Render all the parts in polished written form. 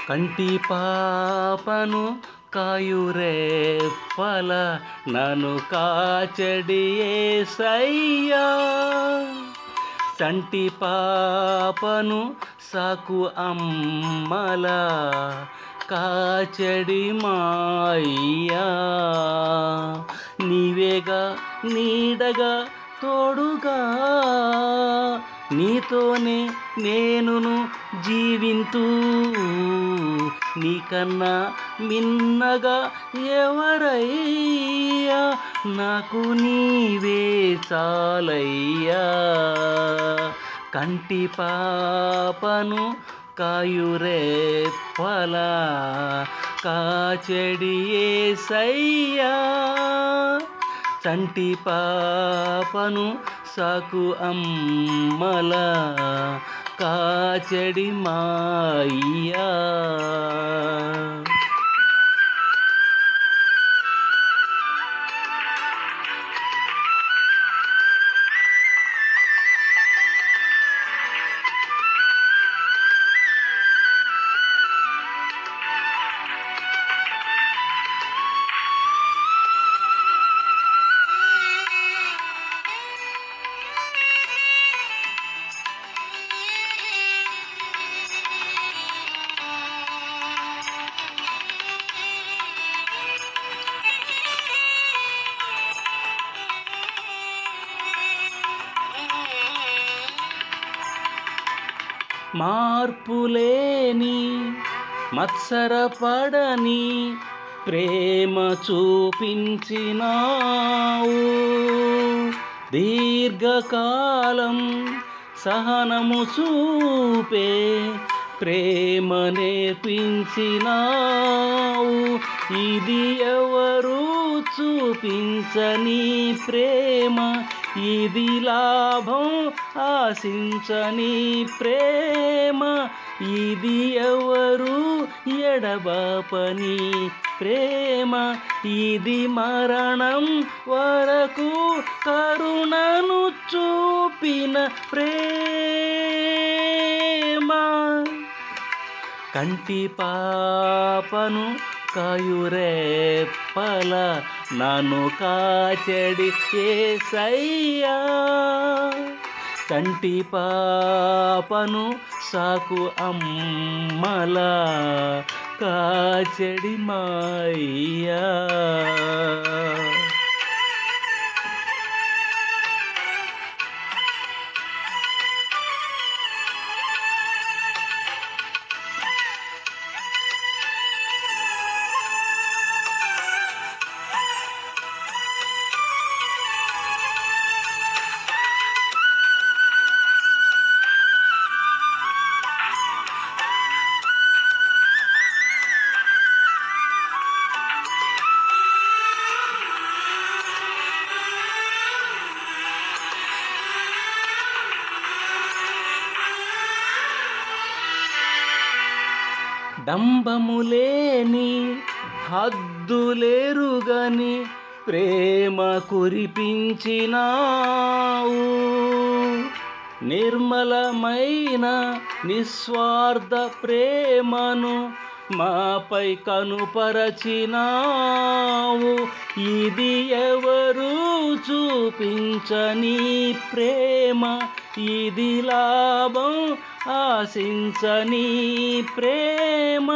కంటి పాపను కాయురేప్పల నన్ను కాచెడి యేసయ్యా. చంటి పాపను సాకు అమ్మల కాచెడి మాయ్యా. నీవేగా నీడగా తోడుగా నీతోనే నేనును జీవింతూ. నీకన్నా మిన్నగా ఎవరయ్యా, నాకు నీవే చాలయ్యా. కంటి పాపను కాయురేప్పల కాచెడి యేసయ్యా. చంటి పాపను సాకు అమ్మల కాచెడి మాయ్యా. మార్పులేని మత్సరపడని ప్రేమ చూపించినావు. దీర్ఘకాలం సహనము చూపే ప్రేమ నేర్పించినావు. ఇది ఎవరు చూపించని ప్రేమ, ఇది లాభం ఆశించని ప్రేమ, ఇది ఎవరు ఎడబాపని ప్రేమ, ఇది మరణం వరకు కరుణను చూపిన ప్రేమ. కంటి పాపను కాయురేప్పల నన్ను కాచెడి యేసయ్యా. కంటి పాపను సాకు అమ్మల కాచెడి మాయ్యా. డంబములేని హద్దులేరుగని ప్రేమ కురిపించినావు. నిర్మలమైన నిస్వార్థ ప్రేమను మాపై కనుపరచినావు. ఇది ఎవరు చూపించని ప్రేమ, ఇది లాభం ఆశించని ప్రేమ,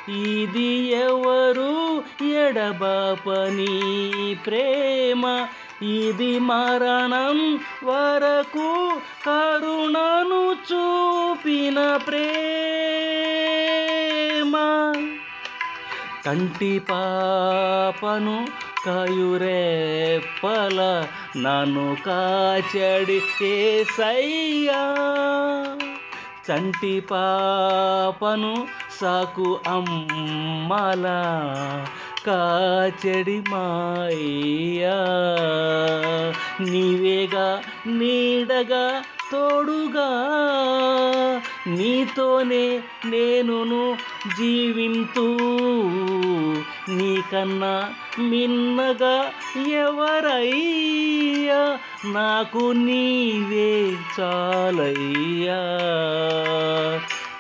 ఇది ఎవరు ఎడబాపని ప్రేమ, ఇది మరణం వరకు కరుణను చూపిన ప్రేమ. కంటి పాపను కాయురేప్పల నన్ను కాచెడి యేసయ్యా. చంటి పాపను సాకు అమ్మల కాచెడి మాయ్యా. నీవేగా నీడగా తోడుగా నీతోనే నేనును జీవింతూ. నీకన్నా మిన్నగా ఎవరయ్యా, నాకు నీవే చాలయ్యా.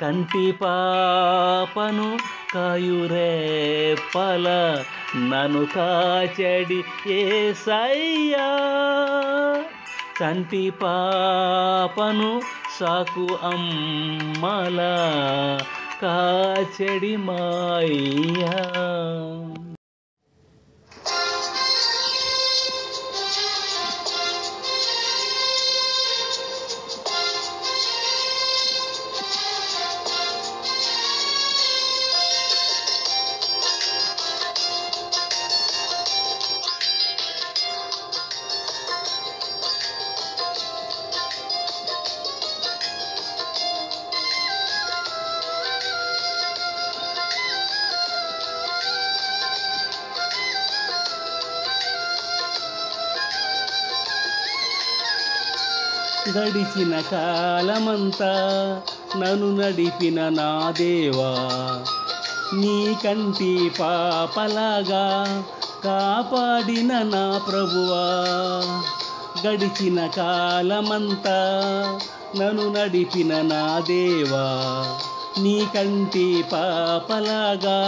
కంటి పాపను కాయురేపల నన్ను కాచెడి యేసయ్యా. కంటి పాపను సాకు అమ్మల కాచెడి మాయ్యా. గడిచిన కాలమంతా నన్ను నడిపిన నా దేవా, నీ కంటి పాపలాగా కాపాడిన నా ప్రభువా. గడిచిన కాలమంతా నన్ను నడిపిన నా దేవా, నీ కంటి పాపలాగా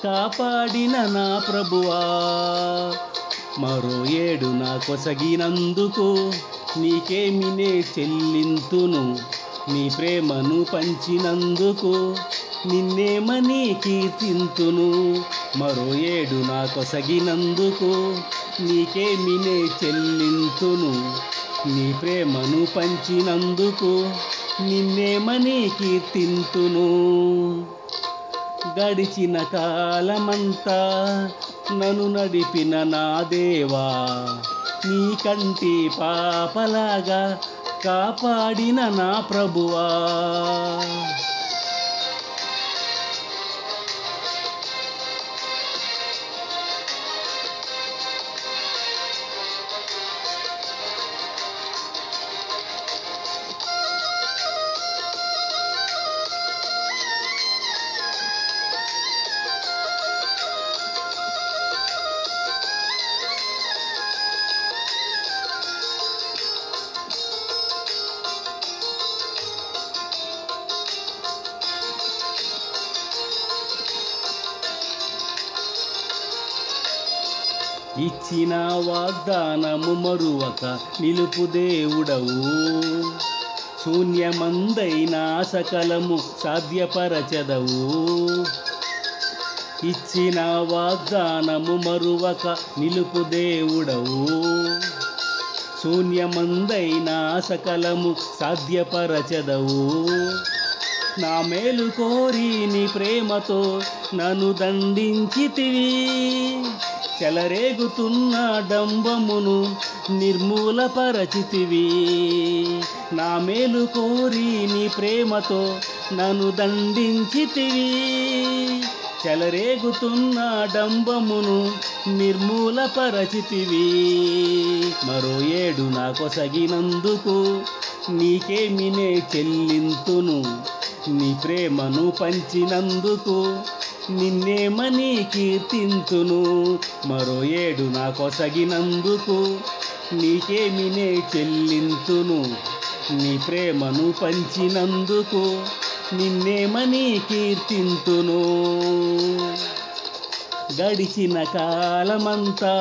కాపాడిన నా ప్రభువా. మరో ఏడు నా కొసగినందుకు నీకేమినే చెల్లింతును, నీ ప్రేమను పంచినందుకు నిన్నేమని కీర్తింతును. మరో ఏడు నా కొసగినందుకు నీకేమినే చెల్లింతును, నీ ప్రేమను పంచినందుకు నిన్నేమని కీర్తింతును. గడిచిన కాలమంతా నన్ను నడిపిన నా దేవా, నీ కంటి పాపలాగా కాపాడిన నా ప్రభువా. ఇచ్చిన వాగ్దానము మరువక నిలుపు దేవుడవు, శూన్యమందైన సకలము సాధ్యపరచెదవు. ఇచ్చిన వాగ్దానము మరువక నిలుపు దేవుడవు, శూన్యమందైన సకలము సాధ్యపరచెదవు. నా మేలు కోరి నీ ప్రేమతో నన్ను దండించితివి, చెలరేగుతున్న డంబమును నిర్మూలపరచితివి. నా మేలు కోరి నీ ప్రేమతో నన్ను దండించితివి, చెలరేగుతున్న డంబమును నిర్మూలపరచితివి. మరో ఏడు నా కొసగినందుకు నీకేమినే చెల్లింతును, నీ ప్రేమను పంచినందుకు నిన్నేమని కీర్తింతును. మరో ఏడు నా కొసగినందుకు నీకేమినే చెల్లింతును, నీ ప్రేమను పంచినందుకు నిన్నేమని కీర్తింతును. గడిచిన కాలమంతా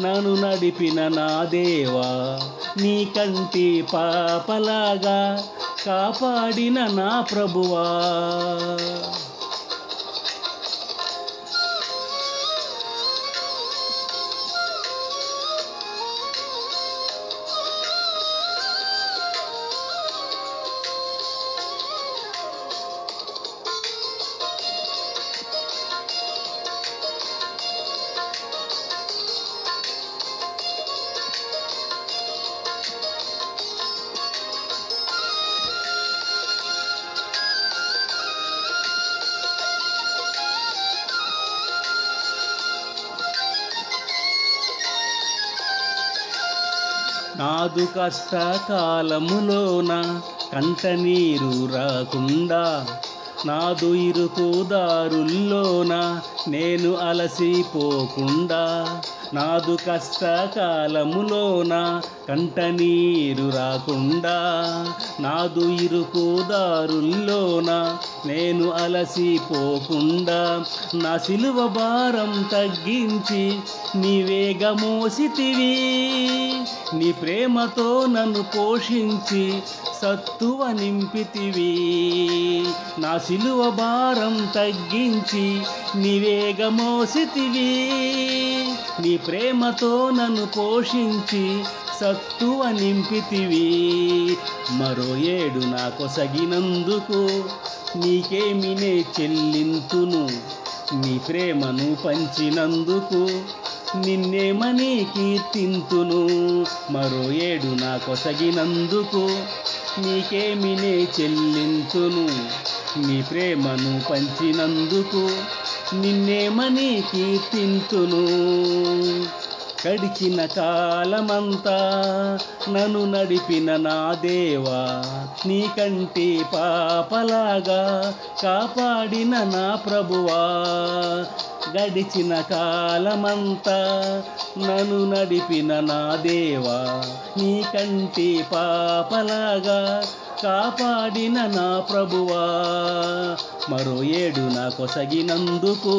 నన్ను నడిపిన నా దేవా, నీ కంటి పాపలాగా కాపాడిన నా ప్రభువా. నాదు కష్టకాలములోన కంటనీరు రాకుండా, నాదు ఇరుకు దారుల్లోన నేను అలసిపోకుండా, నాదు కష్టకాలములోన కంటనీరు రాకుండా, నాదు ఇరుకు దారుల్లోన నేను అలసిపోకుండా, నా సిలువ భారం తగ్గించి నీవేగా మోసితివి, నీ ప్రేమతో నన్ను పోషించి సత్తువ నింపితివి. నా సిలువ భారం తగ్గించి నీవేగా మోసితివి, నీ ప్రేమతో నన్ను పోషించి సత్తువ నింపితివి. మరో ఏడు నా కొసగినందుకు నీకేమి నే చెల్లింతును, నీ ప్రేమను పంచినందుకు నిన్నేమని కీర్తింతును. మరో ఏడు నా కొసగినందుకు నీకేమి నే చెల్లింతును, నీ ప్రేమను పంచినందుకు నిన్నేమని కీర్తింతును. గడిచిన కాలమంతా నన్ను నడిపిన నా దేవా, నీ కంటి పాపలాగా కాపాడిన నా ప్రభువా. గడిచిన కాలమంతా నన్ను నడిపిన నా దేవా, నీ కంటి పాపలాగా కాపాడిన నా ప్రభువా. మరో ఏడు నా కొసగినందుకు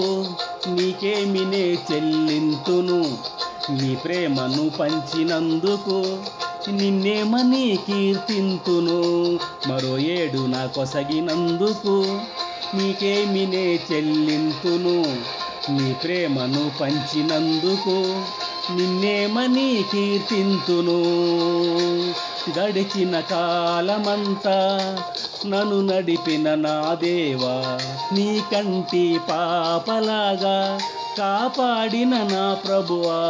నీకేమి నే చెల్లింతును, నీ ప్రేమను పంచినందుకు నిన్నేమని కీర్తింతును. మరో ఏడు నా కొసగినందుకు నీకేమి నే చెల్లింతును, నీ ప్రేమను పంచినందుకు నిన్నేమని కీర్తింతును. గడిచిన కాలమంతా నన్ను నడిపిన నా దేవా, నీ కంటి పాపలాగా కాపాడిన నా ప్రభువా.